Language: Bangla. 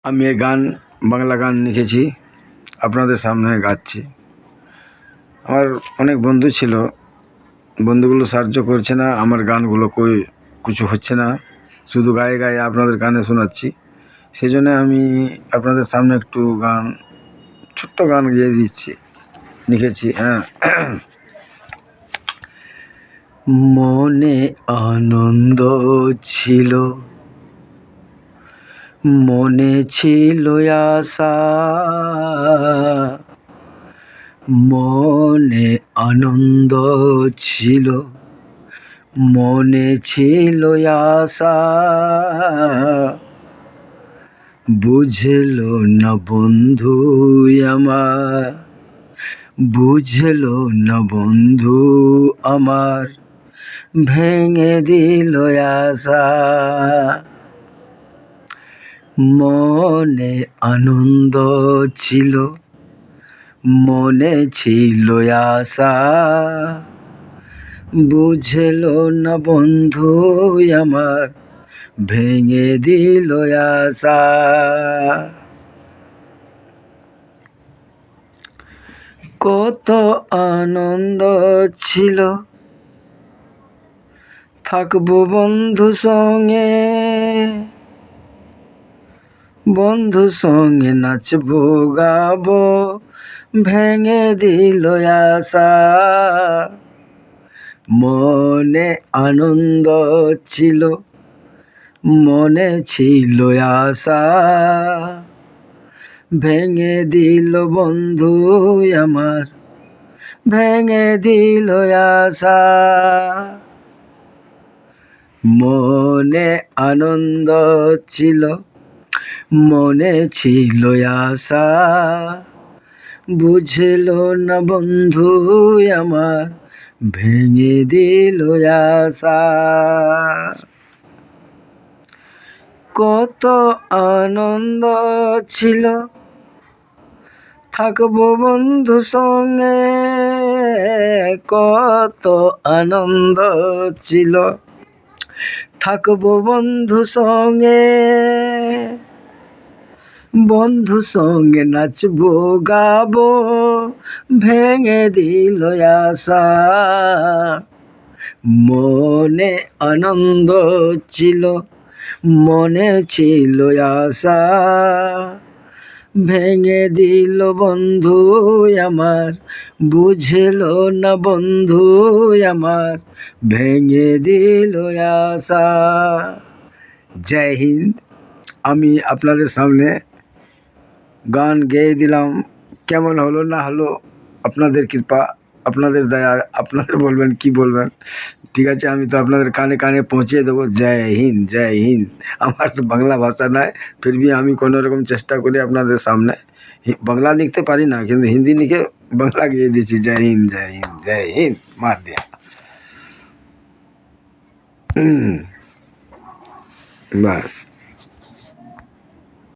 আমি এই গান বাংলা গান লিখেছি, আপনাদের সামনে গাচ্ছি। আমার অনেক বন্ধু ছিল, বন্ধুগুলো সাহায্য করছে না, আমার গানগুলো কিছু হচ্ছে না, শুধু গায়ে গায়ে আপনাদের গানে শোনাচ্ছি। সেই জন্য আমি আপনাদের সামনে একটু গান, ছোট্ট গান গেয়ে দিচ্ছি, লিখেছি। হ্যাঁ। মনে আনন্দ ছিল, মনে ছিল আশা, মনে আনন্দ ছিল, মনে ছিল আশা, বুঝলো না বন্ধু আমার, বুঝলো না বন্ধু আমার, ভেঙে দিল আশা। মনে আনন্দ ছিল, মনে ছিল আশা, বুঝলো না বন্ধু আমার, ভেঙে দিল আশা। কত আনন্দ ছিল, থাকবো বন্ধু সঙ্গে, বন্ধু সঙ্গে নাচবো গাবো, ভেঙে দিল আশা। মনে আনন্দ ছিল, মনে ছিল আশা, ভেঙে দিল বন্ধু আমার, ভেঙে দিল আশা। মনে আনন্দ ছিল, মনে ছিল আশা, বুঝলো না বন্ধু আমার, ভেঙে দিল আশা। কত আনন্দ ছিল, থাকবো বন্ধু সঙ্গে, কত আনন্দ ছিল, থাকবো বন্ধু সঙ্গে, বন্ধু সঙ্গে নাচবো গাবো, ভেঙে দিল আশা। মনে আনন্দ ছিল, মনে ছিল আশা, ভেঙে দিল বন্ধু আমার, বুঝলো না বন্ধু আমার, ভেঙে দিল আশা। জয় হিন্দ। আমি আপনাদের সামনে গান গেয়ে দিলাম, কেমন হলো না হলো আপনাদের কৃপা, আপনাদের দয়া, আপনাদের বলবেন কি বলবেন। ঠিক আছে, আমি তো আপনাদের কানে কানে পৌঁছে দেবো। জয় হিন্দ, জয় হিন্দ। আমার তো বাংলা ভাষা নয়, ফির ভি আমি কোনো রকম চেষ্টা করি আপনাদের সামনে। বাংলা লিখতে পারি না, কিন্তু হিন্দি লিখে বাংলা গিয়ে দিচ্ছি। জয় হিন্দ, জয় হিন্দ, জয় হিন্দ, মার দিয়া। বাস।